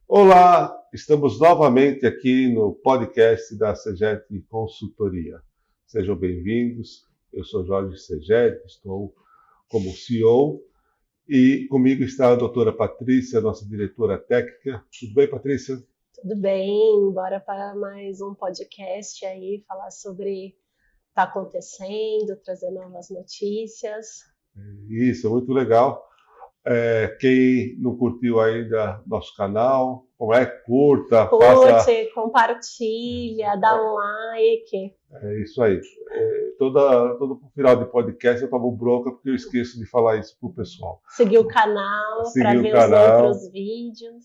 Olá, estamos novamente aqui no podcast da Seget Consultoria. Sejam bem-vindos, eu sou Jorge Seget, estou como CEO e comigo está a doutora Patrícia, nossa diretora técnica. Tudo bem, Patrícia? Tudo bem, bora para mais um podcast aí, falar sobre o que está acontecendo, trazer novas notícias. Isso, muito legal. Quem não curtiu ainda nosso canal, curta, Curte, compartilha, dá um like. É isso aí. Todo final de podcast eu tomo bronca porque eu esqueço de falar isso pro pessoal. Seguir o canal para ver os outros vídeos.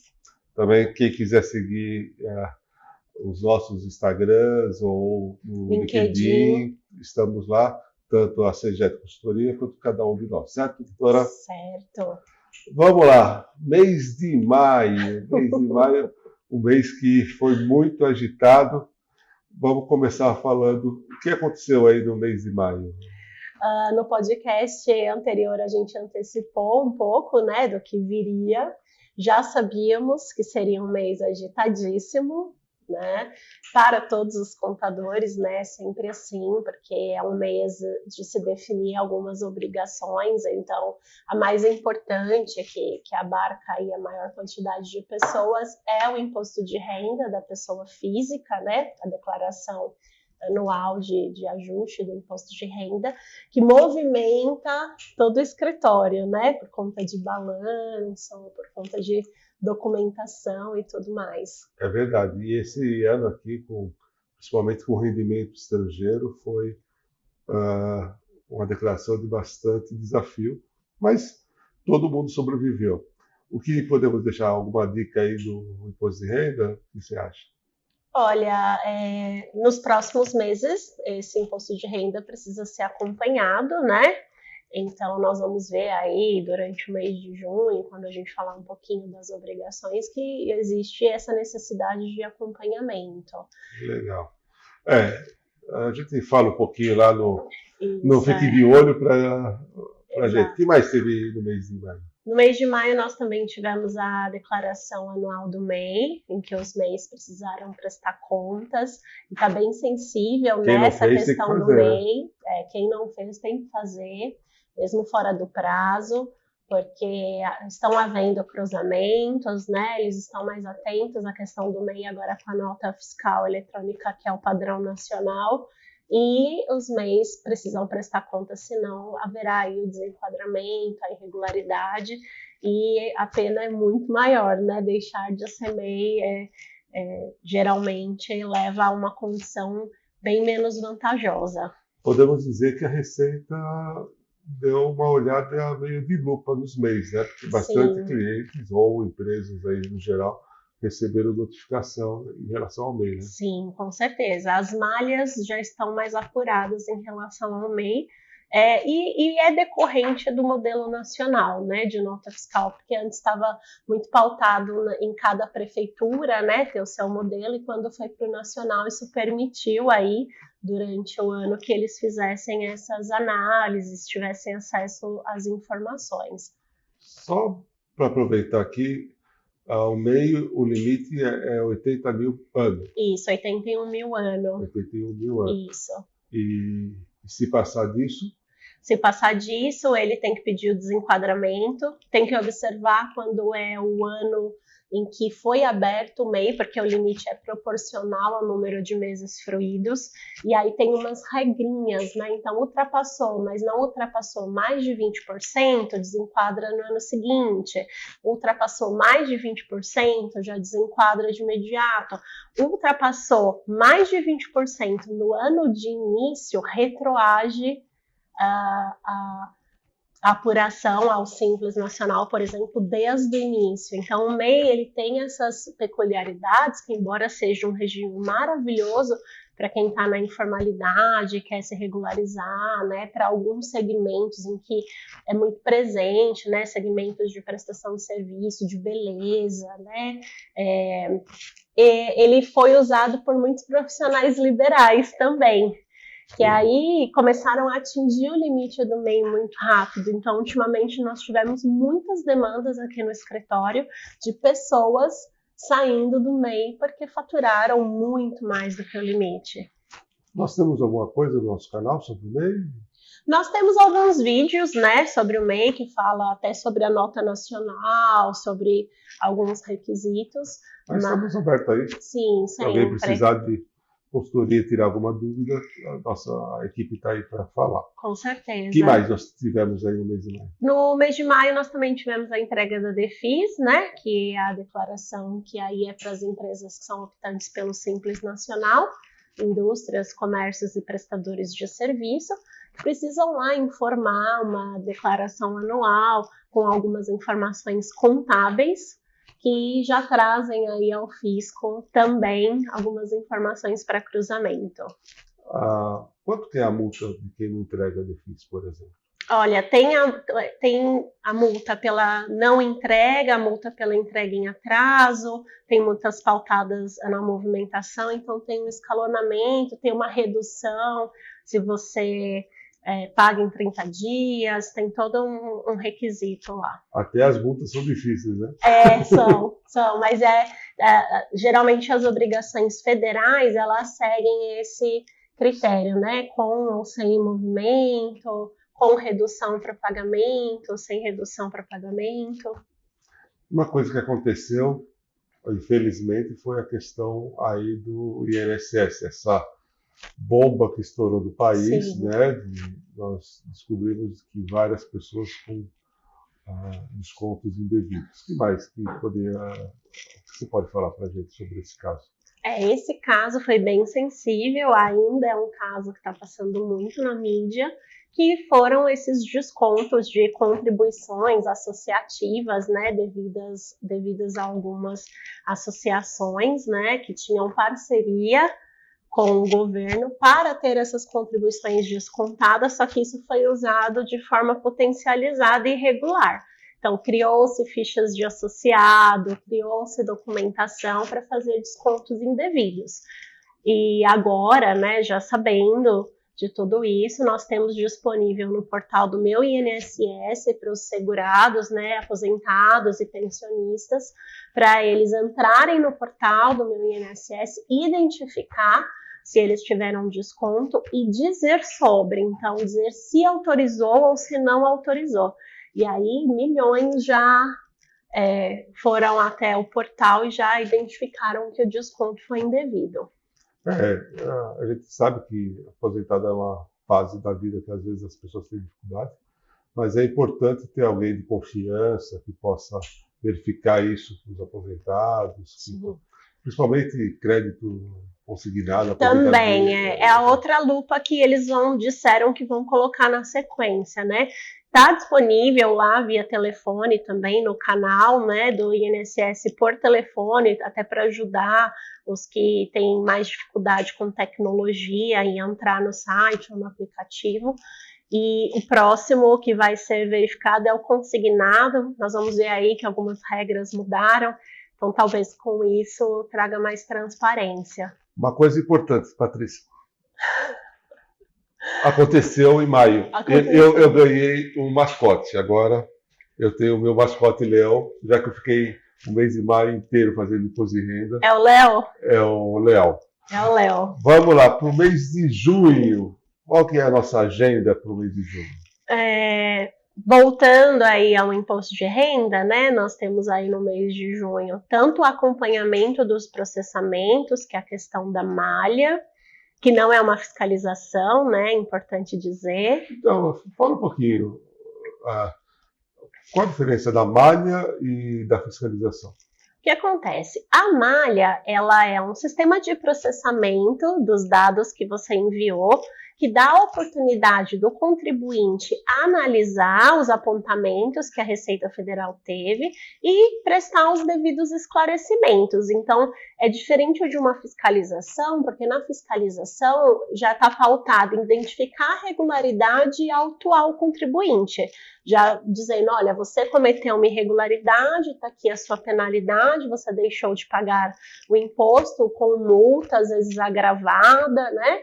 Também quem quiser seguir os nossos Instagrams ou no LinkedIn, estamos lá, tanto a Seget Consultoria quanto cada um de nós, certo, doutora? Certo. Vamos lá, mês de maio, um mês que foi muito agitado. Vamos começar falando o que aconteceu aí no mês de maio. No podcast anterior a gente antecipou um pouco, né, do que viria. Já sabíamos que seria um mês agitadíssimo, né, para todos os contadores, né, sempre assim, porque é um mês de se definir algumas obrigações, então a mais importante, que abarca aí a maior quantidade de pessoas, é o imposto de renda da pessoa física, né, a declaração anual de ajuste do imposto de renda, que movimenta todo o escritório, né, por conta de balanço, por conta de documentação e tudo mais. É verdade. E esse ano aqui, principalmente com o rendimento estrangeiro, foi uma declaração de bastante desafio, mas todo mundo sobreviveu. O que podemos deixar? Alguma dica aí do imposto de renda? O que você acha? Olha, nos próximos meses, esse imposto de renda precisa ser acompanhado, né? Então, nós vamos ver aí, durante o mês de junho, quando a gente falar um pouquinho das obrigações, que existe essa necessidade de acompanhamento. Legal. A gente fala um pouquinho lá no Fique de Olho para a gente. O que mais teve no mês de maio? No mês de maio, nós também tivemos a declaração anual do MEI, em que os MEIs precisaram prestar contas. E está bem sensível nessa questão do MEI. Quem não fez tem que fazer, mesmo fora do prazo, porque estão havendo cruzamentos, né? Eles estão mais atentos à questão do MEI agora com a nota fiscal eletrônica, que é o padrão nacional. E os MEIs precisam prestar conta, senão haverá aí o desenquadramento, a irregularidade, e a pena é muito maior, né? Deixar de ser MEI geralmente leva a uma condição bem menos vantajosa. Podemos dizer que a Receita deu uma olhada meio de lupa nos MEIs, né? Porque bastante clientes ou empresas aí no geral receberam notificação em relação ao MEI, né? Sim, com certeza. As malhas já estão mais apuradas em relação ao MEI, e é decorrente do modelo nacional, né, de nota fiscal, porque antes estava muito pautado em cada prefeitura, né, ter o seu modelo, e quando foi para o nacional, isso permitiu aí, durante o ano, que eles fizessem essas análises, tivessem acesso às informações. Só para aproveitar aqui, ao meio, o limite é 80 mil ano. Isso, 81 mil ano. 81 mil ano. Isso. E se passar disso? Se passar disso, ele tem que pedir o desenquadramento, tem que observar quando é o ano em que foi aberto o MEI, porque o limite é proporcional ao número de meses fruídos, e aí tem umas regrinhas, né? Então, ultrapassou, mas não ultrapassou mais de 20%, desenquadra no ano seguinte. Ultrapassou mais de 20%, já desenquadra de imediato. Ultrapassou mais de 20% no ano de início, retroage a apuração ao Simples Nacional, por exemplo, desde o início. Então, o MEI ele tem essas peculiaridades que, embora seja um regime maravilhoso para quem está na informalidade, quer se regularizar, né, para alguns segmentos em que é muito presente, né, segmentos de prestação de serviço, de beleza, né, ele foi usado por muitos profissionais liberais também. que aí começaram a atingir o limite do MEI muito rápido. Então, ultimamente, nós tivemos muitas demandas aqui no escritório de pessoas saindo do MEI porque faturaram muito mais do que o limite. Nós temos alguma coisa no nosso canal sobre o MEI? Nós temos alguns vídeos, né, sobre o MEI, que fala até sobre a nota nacional, sobre alguns requisitos. Mas estamos abertos aí. Sim, sempre. Se alguém precisar de consultoria, tirar alguma dúvida, a nossa equipe está aí para falar. Com certeza. O que mais nós tivemos aí no mês de maio? No mês de maio, nós também tivemos a entrega da DEFIS, né, que é a declaração que aí é para as empresas que são optantes pelo Simples Nacional, indústrias, comércios e prestadores de serviço, que precisam lá informar uma declaração anual com algumas informações contábeis, que já trazem aí ao fisco também algumas informações para cruzamento. Quanto que é a multa de quem não entrega a DEFIS, por exemplo? Olha, tem a multa pela não entrega, a multa pela entrega em atraso, tem multas pautadas na movimentação, então tem um escalonamento, tem uma redução se você paga em 30 dias, tem todo um requisito lá. Até as multas são difíceis, né? São, mas geralmente as obrigações federais, elas seguem esse critério, né? Com ou sem movimento, com redução para pagamento, sem redução para pagamento. Uma coisa que aconteceu, infelizmente, foi a questão aí do INSS, essa bomba que estourou do país, né? Nós descobrimos que várias pessoas com descontos indevidos. O que mais que você pode falar para a gente sobre esse caso? Esse caso foi bem sensível, ainda é um caso que está passando muito na mídia, que foram esses descontos de contribuições associativas, né, devidas a algumas associações, né, que tinham parceria com o governo para ter essas contribuições descontadas, só que isso foi usado de forma potencializada e irregular. Então, criou-se fichas de associado, criou-se documentação para fazer descontos indevidos. E agora, né, já sabendo de tudo isso, nós temos disponível no portal do Meu INSS para os segurados, né, aposentados e pensionistas, para eles entrarem no portal do Meu INSS, identificar se eles tiveram desconto e dizer sobre, então dizer se autorizou ou se não autorizou. E aí milhões já foram até o portal e já identificaram que o desconto foi indevido. A gente sabe que aposentado é uma fase da vida que às vezes as pessoas têm dificuldade, mas é importante ter alguém de confiança que possa verificar isso para os aposentados, principalmente crédito consignado. Também é a outra lupa que eles disseram que vão colocar na sequência, né? Está disponível lá via telefone também no canal, né, do INSS por telefone, até para ajudar os que têm mais dificuldade com tecnologia em entrar no site ou no aplicativo. E o próximo que vai ser verificado é o consignado. Nós vamos ver aí que algumas regras mudaram, então talvez com isso traga mais transparência. Uma coisa importante, Patrícia. Aconteceu em maio. Eu ganhei um mascote. Agora eu tenho o meu mascote Leão, já que eu fiquei o mês de maio inteiro fazendo imposto de renda. É o Léo? É o Leão. É o Léo. Vamos lá, para o mês de junho. Qual que é a nossa agenda para o mês de junho? Voltando aí ao imposto de renda, né, nós temos aí no mês de junho tanto o acompanhamento dos processamentos, que é a questão da malha, que não é uma fiscalização, né, é importante dizer. Então, fala um pouquinho, qual a diferença da malha e da fiscalização? O que acontece? A malha, ela é um sistema de processamento dos dados que você enviou, que dá a oportunidade do contribuinte analisar os apontamentos que a Receita Federal teve e prestar os devidos esclarecimentos. Então, é diferente de uma fiscalização, porque na fiscalização já está pautado em identificar a regularidade e autuar o contribuinte, já dizendo, olha, você cometeu uma irregularidade, está aqui a sua penalidade, você deixou de pagar o imposto com multa, às vezes agravada, né?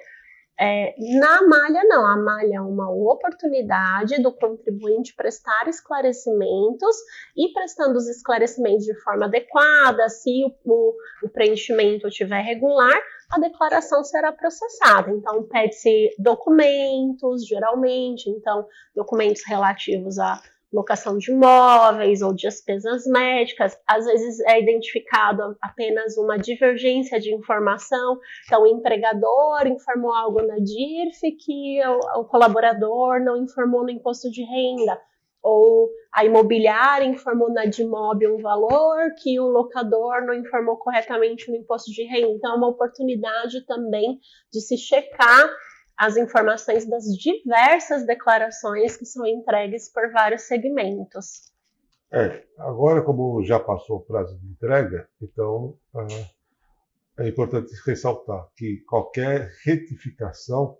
Na malha, não. A malha é uma oportunidade do contribuinte prestar esclarecimentos e prestando os esclarecimentos de forma adequada, se o preenchimento estiver regular, a declaração será processada. Então, pede-se documentos, geralmente, então, documentos relativos à locação de imóveis ou despesas médicas. Às vezes é identificado apenas uma divergência de informação, então o empregador informou algo na DIRF que o colaborador não informou no imposto de renda, ou a imobiliária informou na DIMOB um valor que o locador não informou corretamente no imposto de renda. Então é uma oportunidade também de se checar as informações das diversas declarações que são entregues por vários segmentos. Agora, como já passou o prazo de entrega, então é importante ressaltar que qualquer retificação,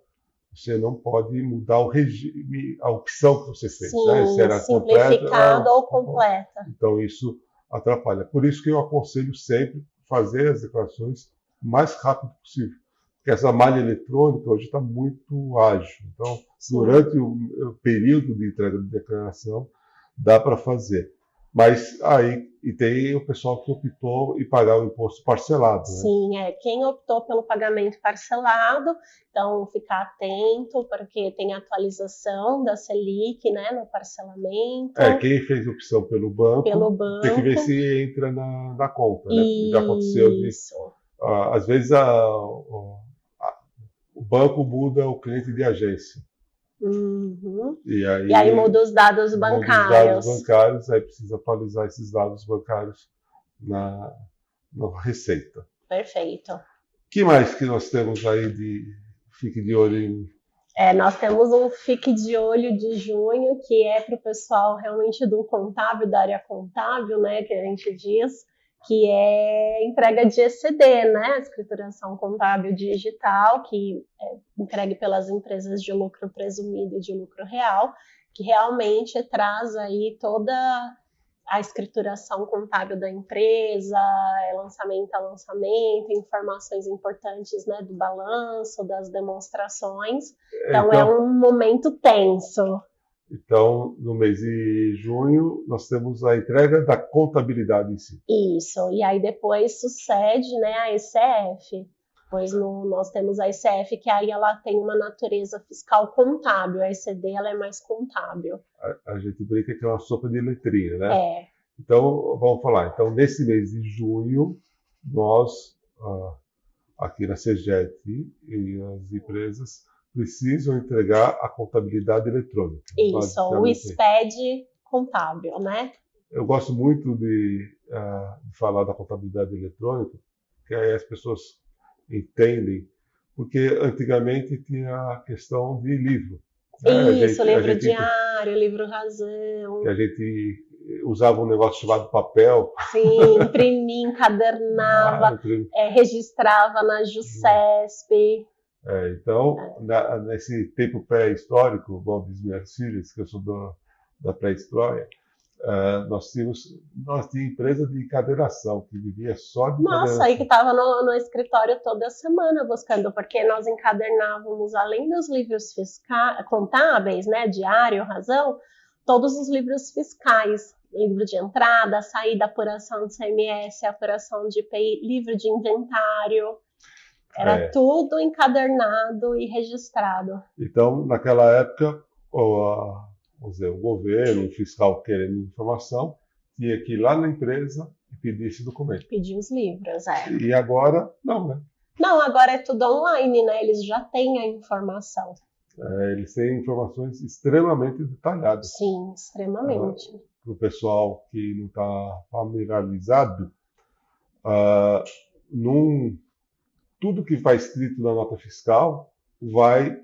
você não pode mudar o regime, a opção que você fez. Sim, né? Se era simplificado ou completa. Então isso atrapalha. Por isso que eu aconselho sempre fazer as declarações o mais rápido possível. Porque essa malha eletrônica hoje está muito ágil. Então, durante o período de entrega de declaração, dá para fazer. Mas aí, e tem o pessoal que optou em pagar o imposto parcelado. Né? Sim, quem optou pelo pagamento parcelado, então ficar atento, porque tem atualização da Selic, né, no parcelamento. Quem fez opção pelo banco, tem que ver se entra na conta. Né? Já aconteceu disso. Às vezes o banco muda o cliente de agência. Uhum. E aí muda os dados bancários. Aí precisa atualizar esses dados bancários na Receita. Perfeito. O que mais que nós temos aí fique de olho em... Nós temos um Fique de Olho de junho, que é para o pessoal realmente do contábil, da área contábil, né, que a gente diz, que é entrega de ECD, né, escrituração contábil digital, que é entregue pelas empresas de lucro presumido e de lucro real, que realmente traz aí toda a escrituração contábil da empresa, lançamento a lançamento, informações importantes, né, do balanço, das demonstrações. Então é um momento tenso. Então, no mês de junho, nós temos a entrega da contabilidade em si. Isso, e aí depois sucede, né, a ECF. Pois nós temos a ECF, que aí ela tem uma natureza fiscal contábil. A ECD ela é mais contábil. A gente brinca que é uma sopa de letrinha, né? Então, vamos falar. Então, nesse mês de junho, nós, aqui na CEGET e as empresas, precisam entregar a contabilidade eletrônica. Isso, o SPED contábil, né? Eu gosto muito de falar da contabilidade eletrônica, porque aí as pessoas entendem, porque antigamente tinha a questão de livro. Isso, livro diário, livro razão. Que a gente usava um negócio chamado papel. Sim, imprimia, encadernava, registrava na JUSESP. Então, nesse tempo pré-histórico, igual diz minhas filhas, que eu sou da pré-história, nós tínhamos empresa de encadernação, que vivia só de encadernação. Nossa, aí que estava no escritório toda semana buscando, porque nós encadernávamos, além dos livros contábeis, né, diário, razão, todos os livros fiscais, livro de entrada, saída, apuração de CMS, apuração de IPI, livro de inventário. Era tudo encadernado e registrado. Então, naquela época, o governo, o fiscal querendo informação, tinha que ir lá na empresa e pedir esse documento. Pedir os livros, E agora, não, né? Não, agora é tudo online, né? Eles já têm a informação. Eles têm informações extremamente detalhadas. Sim, extremamente. Para o pessoal que não está familiarizado, tudo que vai escrito na nota fiscal vai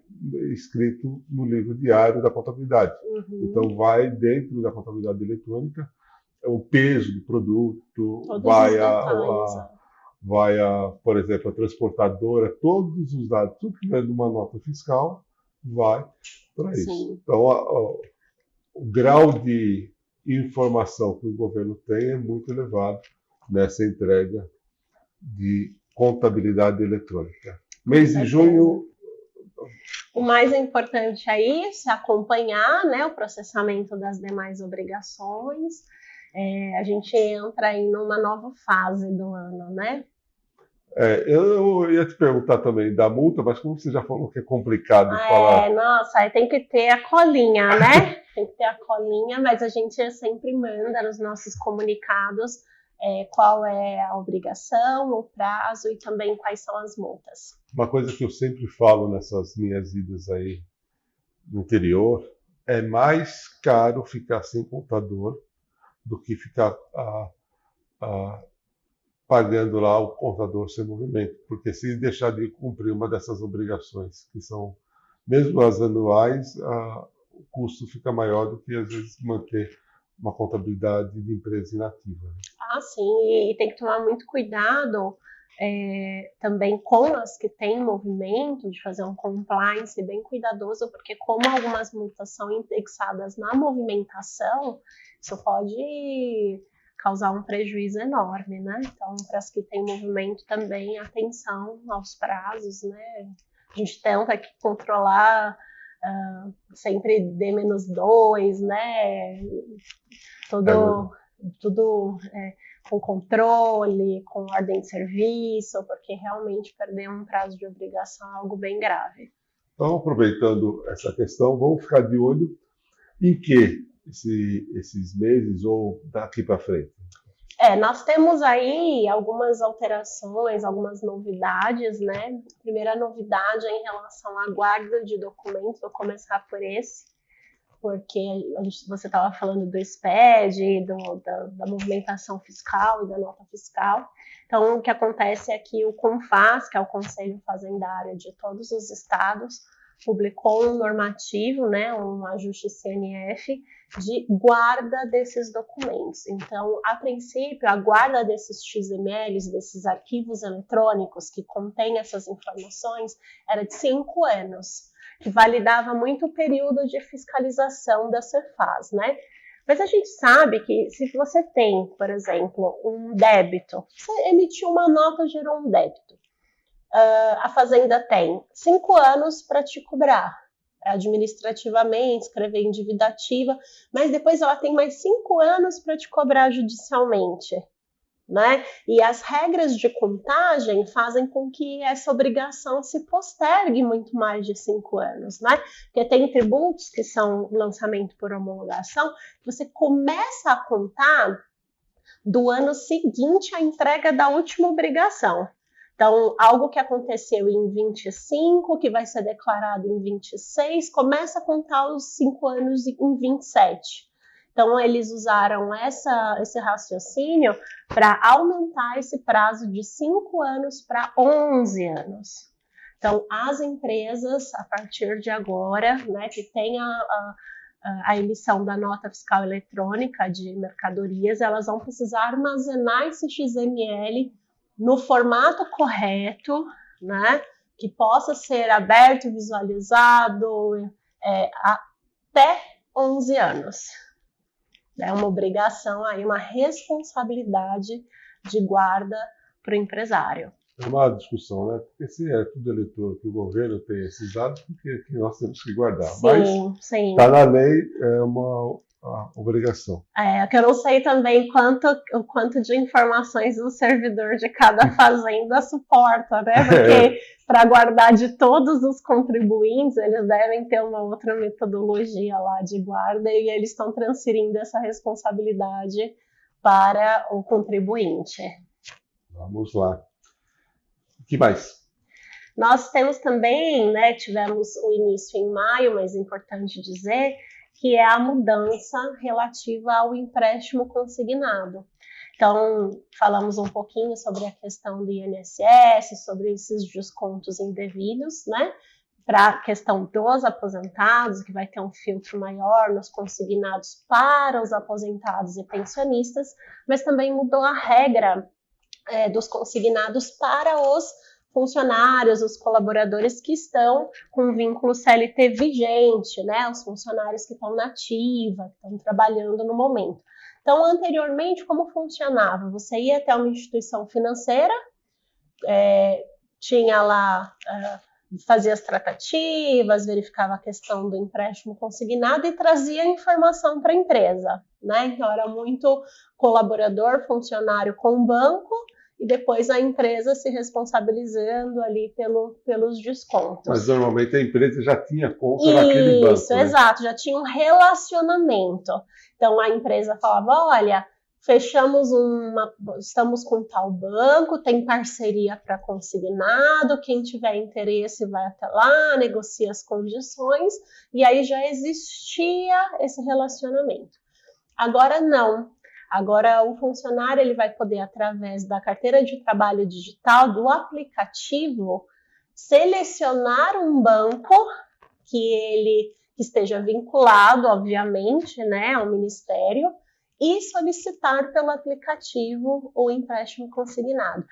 escrito no livro diário da contabilidade. Uhum. Então, vai dentro da contabilidade eletrônica o peso do produto, todos vai por exemplo, a transportadora, todos os dados, tudo que vem numa nota fiscal vai para isso. Então, o grau de informação que o governo tem é muito elevado nessa entrega de contabilidade eletrônica. Mês de junho, O mais importante é isso, acompanhar, né, o processamento das demais obrigações. A gente entra aí numa nova fase do ano, né? Eu ia te perguntar também da multa, mas como você já falou que é complicado falar. Nossa, aí tem que ter a colinha, né? Tem que ter a colinha, mas a gente sempre manda nos nossos comunicados qual é a obrigação, o prazo e também quais são as multas. Uma coisa que eu sempre falo nessas minhas idas aí no interior, é mais caro ficar sem contador do que ficar pagando lá o contador sem movimento, porque se deixar de cumprir uma dessas obrigações, que são, mesmo as anuais, o custo fica maior do que, às vezes, manter uma contabilidade de empresa inativa. Sim, e tem que tomar muito cuidado também com as que têm movimento, de fazer um compliance bem cuidadoso, porque como algumas multas são indexadas na movimentação, isso pode causar um prejuízo enorme, né? Então, para as que têm movimento também, atenção aos prazos, né? A gente tenta aqui controlar sempre D-2, né? Tudo com controle, com ordem de serviço, porque realmente perder um prazo de obrigação é algo bem grave. Então, aproveitando essa questão, vamos ficar de olho em que esses meses ou daqui para frente? Nós temos aí algumas alterações, algumas novidades, né? A primeira novidade é em relação à guarda de documentos, vou começar por esse, porque você estava falando do SPED, da movimentação fiscal e da nota fiscal. Então, o que acontece é que o CONFAZ, que é o Conselho Fazendário de todos os estados, publicou um normativo, né, um ajuste CNF, de guarda desses documentos. Então, a princípio, a guarda desses XMLs, desses arquivos eletrônicos que contêm essas informações, era de 5 anos, que validava muito o período de fiscalização da Serfaz, né? Mas a gente sabe que se você tem, por exemplo, um débito, você emitiu uma nota, gerou um débito, a Fazenda tem 5 anos para te cobrar administrativamente, escrever em dívida ativa, mas depois ela tem mais 5 anos para te cobrar judicialmente, né? E as regras de contagem fazem com que essa obrigação se postergue muito mais de 5 anos, né? Porque tem tributos que são lançamento por homologação, você começa a contar do ano seguinte à entrega da última obrigação. Então, algo que aconteceu em 25, que vai ser declarado em 26, começa a contar os 5 anos em 27. Então, eles usaram esse raciocínio para aumentar esse prazo de 5 anos para 11 anos. Então, as empresas, a partir de agora, né, que tem a emissão da nota fiscal eletrônica de mercadorias, elas vão precisar armazenar esse XML no formato correto, né, que possa ser aberto, visualizado até 11 anos. É uma obrigação, aí, uma responsabilidade de guarda para o empresário. É uma discussão, né? Porque se é tudo eletrônico que o governo tem esses dados, porque nós temos que guardar. Sim, mas está na lei, é uma obrigação. Que eu não sei também o quanto de informações o servidor de cada fazenda suporta, né? Porque para guardar de todos os contribuintes, eles devem ter uma outra metodologia lá de guarda e eles estão transferindo essa responsabilidade para o contribuinte. Vamos lá. O que mais? Nós temos também, né, tivemos o início em maio, mas é importante dizer que é a mudança relativa ao empréstimo consignado. Então, falamos um pouquinho sobre a questão do INSS, sobre esses descontos indevidos, né? Para a questão dos aposentados, que vai ter um filtro maior nos consignados para os aposentados e pensionistas, mas também mudou a regra dos consignados para os funcionários, os colaboradores que estão com vínculo CLT vigente, né? Os funcionários que estão na ativa, que estão trabalhando no momento. Então, anteriormente, como funcionava? Você ia até uma instituição financeira, tinha lá fazia as tratativas, verificava a questão do empréstimo consignado e trazia informação para a empresa, né? Então era muito colaborador, funcionário com o banco e depois a empresa se responsabilizando ali pelos descontos. Mas normalmente a empresa já tinha conta naquele banco. Isso, exato, já tinha um relacionamento. Então a empresa falava, olha, estamos com tal banco, tem parceria para consignado, quem tiver interesse vai até lá, negocia as condições, e aí já existia esse relacionamento. Agora não. Agora o funcionário ele vai poder, através da carteira de trabalho digital, do aplicativo, selecionar um banco que esteja vinculado, obviamente, né, ao Ministério, e solicitar pelo aplicativo o empréstimo consignado.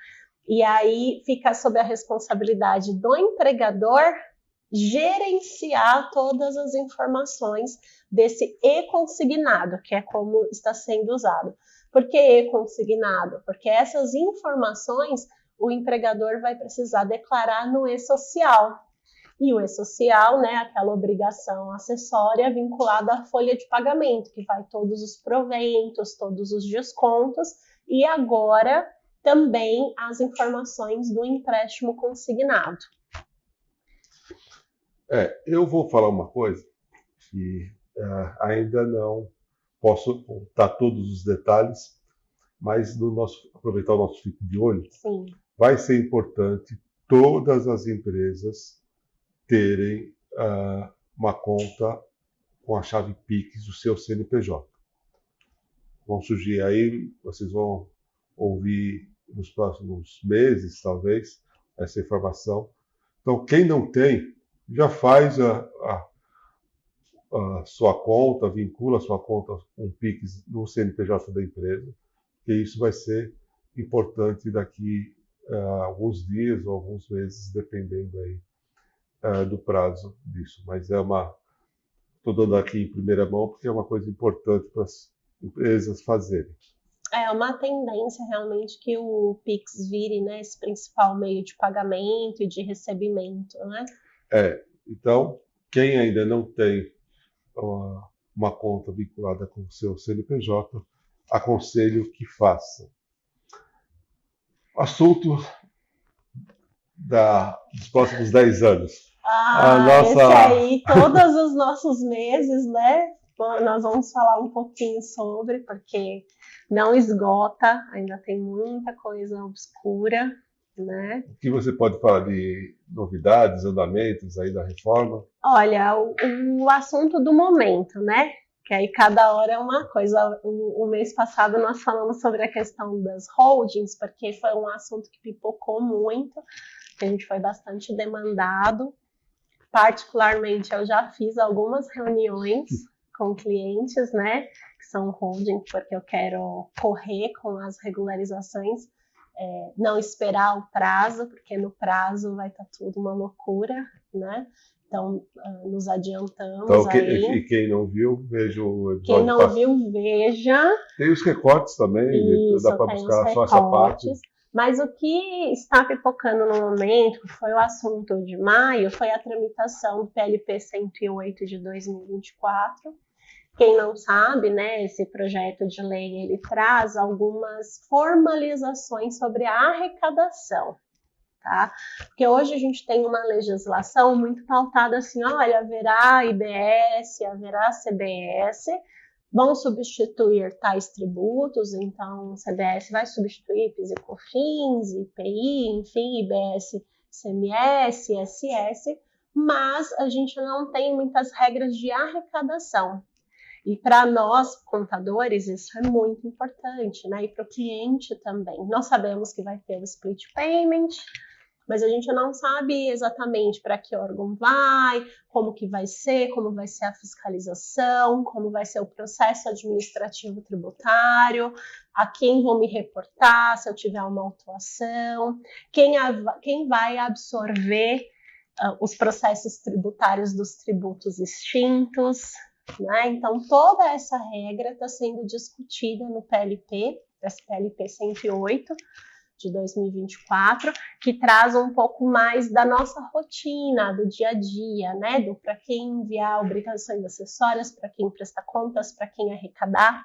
E aí fica sob a responsabilidade do empregador gerenciar todas as informações desse e-consignado, que é como está sendo usado. Por que e-consignado? Porque essas informações o empregador vai precisar declarar no e-social. E o e-social, né, aquela obrigação acessória vinculada à folha de pagamento, que vai todos os proventos, todos os descontos, e agora também as informações do empréstimo consignado. Eu vou falar uma coisa que ainda não posso contar todos os detalhes, mas aproveitar o nosso fico de olho. Sim. Vai ser importante todas as empresas terem uma conta com a chave Pix do seu CNPJ. Vão surgir aí, vocês vão ouvir nos próximos meses, talvez, essa informação. Então, quem não tem, já faz a sua conta, vincula a sua conta com Pix no CNPJ da empresa, que isso vai ser importante daqui a alguns dias ou alguns meses, dependendo aí do prazo disso, mas estou dando aqui em primeira mão porque é uma coisa importante para as empresas fazerem. É uma tendência realmente que o Pix vire, né, esse principal meio de pagamento e de recebimento, né? Então, quem ainda não tem uma conta vinculada com o seu CNPJ, aconselho que faça. Assunto dos próximos 10 anos. Esse aí, todos os nossos meses, né? Nós vamos falar um pouquinho sobre, porque não esgota, ainda tem muita coisa obscura, né? O que você pode falar de novidades, andamentos aí da reforma? Olha, o assunto do momento, né? Que aí cada hora é uma coisa. O mês passado nós falamos sobre a questão das holdings, porque foi um assunto que pipocou muito, que a gente foi bastante demandado. Particularmente, eu já fiz algumas reuniões com clientes, né, que são holding, porque eu quero correr com as regularizações, não esperar o prazo, porque no prazo vai estar tudo uma loucura, né? Então, nos adiantamos aí. E quem não viu, veja o episódio. Quem não viu, veja. Tem os recortes também, Isso, dá para buscar só essa parte. Mas o que está pipocando no momento, que foi o assunto de maio, foi a tramitação do PLP 108 de 2024. Quem não sabe, né, esse projeto de lei ele traz algumas formalizações sobre a arrecadação, tá? Porque hoje a gente tem uma legislação muito pautada assim, olha, haverá IBS, haverá CBS, vão substituir tais tributos, então o CBS vai substituir PIS e COFINS, IPI, enfim, IBS, ICMS, ISS, mas a gente não tem muitas regras de arrecadação. E para nós, contadores, isso é muito importante, né? E para o cliente também. Nós sabemos que vai ter o split payment, mas a gente não sabe exatamente para que órgão vai, como que vai ser, como vai ser a fiscalização, como vai ser o processo administrativo tributário, a quem vou me reportar se eu tiver uma autuação, quem vai absorver os processos tributários dos tributos extintos, né? Então, toda essa regra está sendo discutida no PLP, esse PLP 108, de 2024, que traz um pouco mais da nossa rotina, do dia a dia, né? Do para quem enviar obrigações acessórias, para quem prestar contas, para quem arrecadar,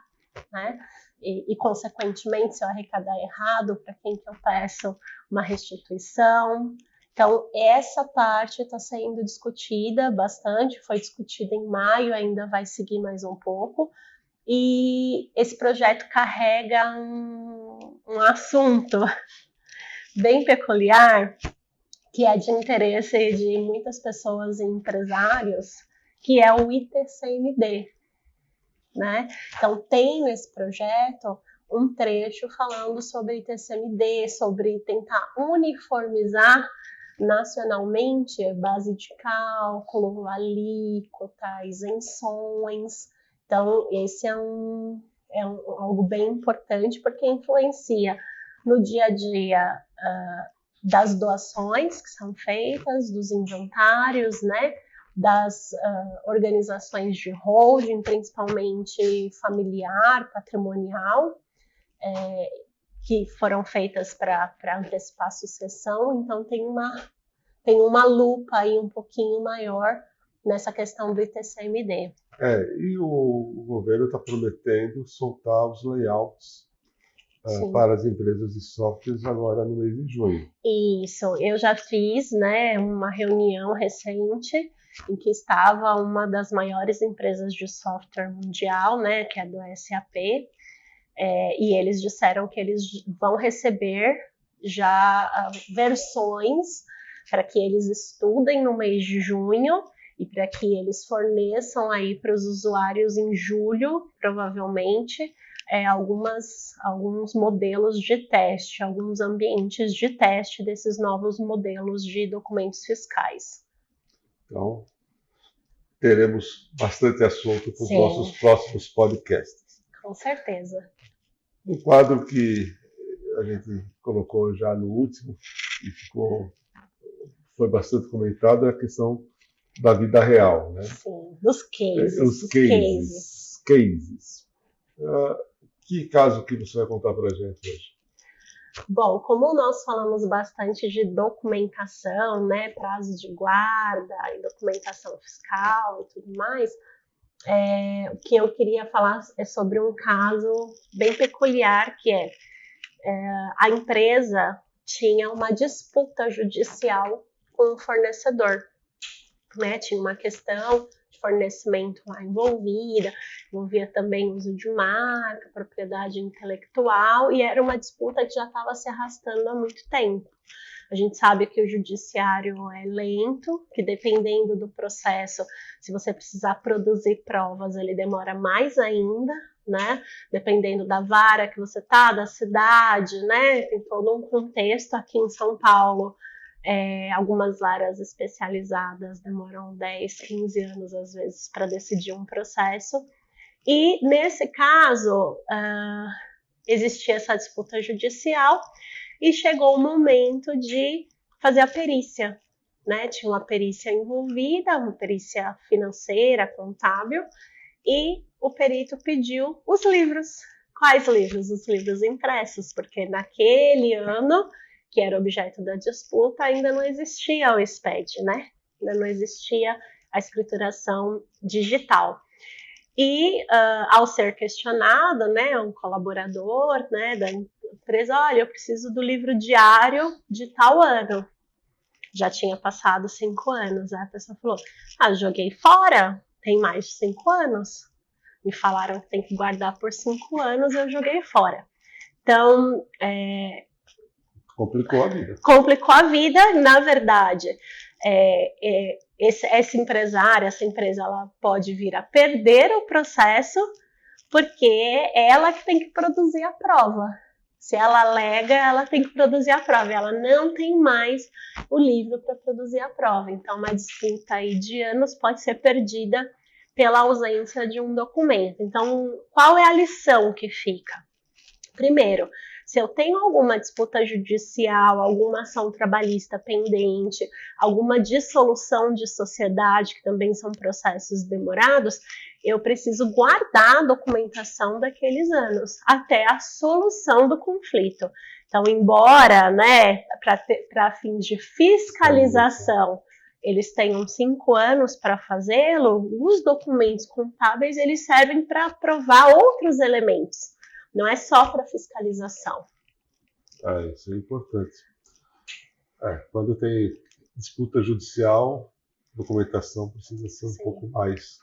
né? E, consequentemente, se eu arrecadar errado, para quem que eu peço uma restituição. Então, essa parte está sendo discutida bastante, foi discutida em maio, ainda vai seguir mais um pouco. E esse projeto carrega um assunto bem peculiar, que é de interesse de muitas pessoas e empresários, que é o ITCMD, né? Então, tem nesse projeto um trecho falando sobre ITCMD, sobre tentar uniformizar nacionalmente base de cálculo, alíquota, isenções. Então, esse é algo bem importante, porque influencia no dia a dia das doações que são feitas, dos inventários, né? Das organizações de holding, principalmente familiar, patrimonial, que foram feitas para antecipar a sucessão. Então tem uma lupa aí um pouquinho maior nessa questão do ITCMD. E o governo está prometendo soltar os layouts para as empresas de softwares agora no mês de junho. Isso, eu já fiz, né, uma reunião recente em que estava uma das maiores empresas de software mundial, né, que é do SAP, e eles disseram que eles vão receber já versões para que eles estudem no mês de junho e para que eles forneçam aí para os usuários em julho, provavelmente, alguns modelos de teste, alguns ambientes de teste desses novos modelos de documentos fiscais. Então, teremos bastante assunto para os nossos próximos podcasts. Com certeza. Um quadro que a gente colocou já no último e foi bastante comentado é a questão da vida real, né? Sim, dos cases. Os cases. Que caso que você vai contar para a gente hoje? Bom, como nós falamos bastante de documentação, né, prazo de guarda e documentação fiscal e tudo mais, o que eu queria falar é sobre um caso bem peculiar, que a empresa tinha uma disputa judicial com o fornecedor, né? Tinha uma questão de fornecimento lá envolvia também uso de marca, propriedade intelectual, e era uma disputa que já estava se arrastando há muito tempo. A gente sabe que o judiciário é lento, que dependendo do processo, se você precisar produzir provas, ele demora mais ainda, né? Dependendo da vara que você tá, da cidade, né? Tem todo um contexto. Aqui em São Paulo, algumas varas especializadas demoram 10, 15 anos, às vezes, para decidir um processo. E, nesse caso, existia essa disputa judicial e chegou o momento de fazer a perícia, né? Tinha uma perícia envolvida, uma perícia financeira, contábil, e o perito pediu os livros. Quais livros? Os livros impressos, porque naquele ano, que era objeto da disputa, ainda não existia o SPED, né? Ainda não existia a escrituração digital. E ao ser questionado, né, um colaborador, né, da empresa, olha, eu preciso do livro diário de tal ano. Já tinha passado 5 anos. A pessoa falou, joguei fora, tem mais de 5 anos. Me falaram que tem que guardar por 5 anos, eu joguei fora. Então, complicou a vida. Complicou a vida, na verdade. Essa empresa, ela pode vir a perder o processo, porque é ela que tem que produzir a prova. Se ela alega, ela tem que produzir a prova. Ela não tem mais o livro para produzir a prova. Então, uma disputa aí de anos pode ser perdida pela ausência de um documento. Então, qual é a lição que fica? Primeiro, se eu tenho alguma disputa judicial, alguma ação trabalhista pendente, alguma dissolução de sociedade, que também são processos demorados, eu preciso guardar a documentação daqueles anos, até a solução do conflito. Então, embora, né, para fins de fiscalização, eles tenham 5 anos para fazê-lo, os documentos contábeis eles servem para provar outros elementos, não é só para fiscalização. Isso é importante. Quando tem disputa judicial, a documentação precisa ser um pouco mais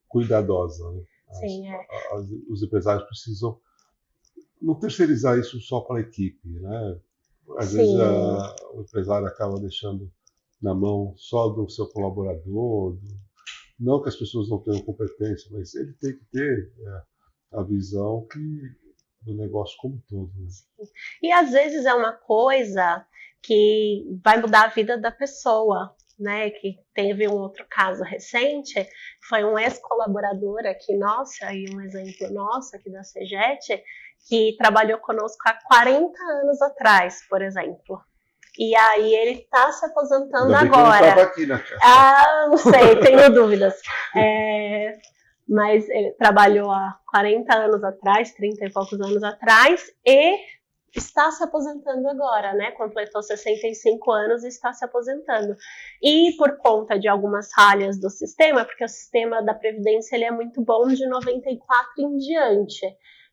cuidadosa. Né? Sim, os empresários precisam não terceirizar isso só para a equipe, né? Às vezes o empresário acaba deixando na mão só do seu colaborador, não que as pessoas não tenham competência, mas ele tem que ter a visão do negócio como um todo. Né? E às vezes é uma coisa que vai mudar a vida da pessoa, né? Que teve um outro caso recente, foi um ex-colaborador aqui nosso, aí um exemplo nosso aqui da CEGET, que trabalhou conosco há 40 anos atrás, por exemplo. E aí ele está se aposentando agora. Estava aqui na casa. Não sei, tenho dúvidas. Mas ele trabalhou há 40 anos atrás, 30 e poucos anos atrás, e está se aposentando agora, né? Completou 65 anos e está se aposentando. E por conta de algumas falhas do sistema, porque o sistema da Previdência ele é muito bom de 94 em diante,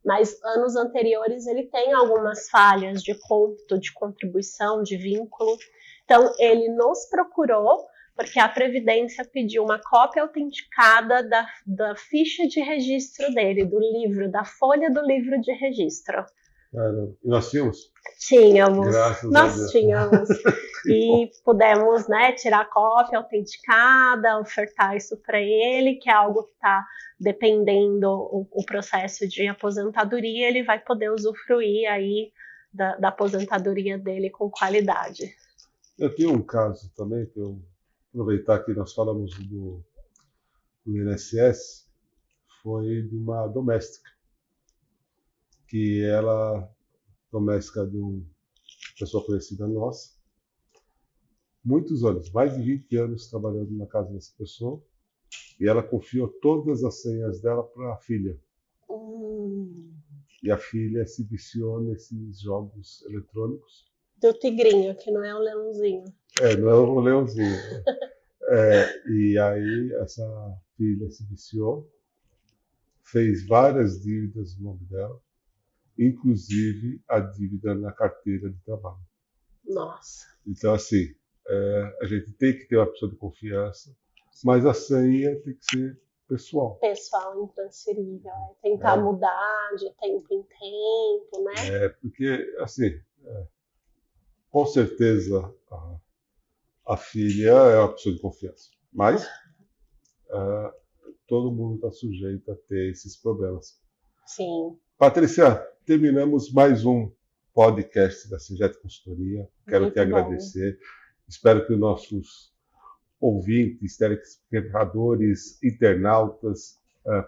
mas anos anteriores ele tem algumas falhas de cômputo, de contribuição, de vínculo. Então, ele nos procurou porque a Previdência pediu uma cópia autenticada da ficha de registro dele, do livro, da folha do livro de registro. E nós tínhamos? Tínhamos. Graças nós a Deus. Tínhamos. E pudemos, né, tirar a cópia autenticada, ofertar isso para ele, que é algo que está dependendo o processo de aposentadoria, ele vai poder usufruir aí da aposentadoria dele com qualidade. Eu tenho um caso também, que eu aproveitar que nós falamos do INSS, foi de uma doméstica, que ela, doméstica de uma pessoa conhecida nossa, muitos anos, mais de 20 anos trabalhando na casa dessa pessoa, e ela confiou todas as senhas dela para a filha. E a filha se viciou nesses jogos eletrônicos. Do tigrinho, que não é o leãozinho. Não é o leãozinho. E aí essa filha se viciou, fez várias dívidas no nome dela, inclusive a dívida na carteira de trabalho. Nossa. Então, assim, a gente tem que ter uma pessoa de confiança, mas a senha tem que ser pessoal. Pessoal, intransferível. Tentar mudar de tempo em tempo, né? Porque, assim, com certeza a filha é uma pessoa de confiança, mas todo mundo está sujeito a ter esses problemas. Sim. Patrícia, terminamos mais um podcast da CEGET Consultoria. Quero te agradecer. Espero que os nossos ouvintes, telespectadores, internautas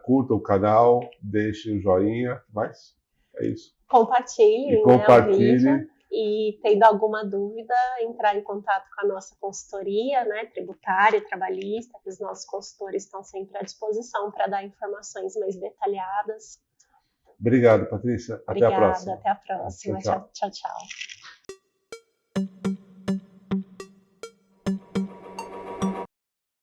curtam o canal, deixem o joinha, mas é isso. Compartilhem, compartilhe. O vídeo. E tendo alguma dúvida, entrar em contato com a nossa consultoria, né, tributária e trabalhista, que os nossos consultores estão sempre à disposição para dar informações mais detalhadas. Obrigado, Patrícia. Obrigada, até a próxima. Até a próxima. Tchau, tchau.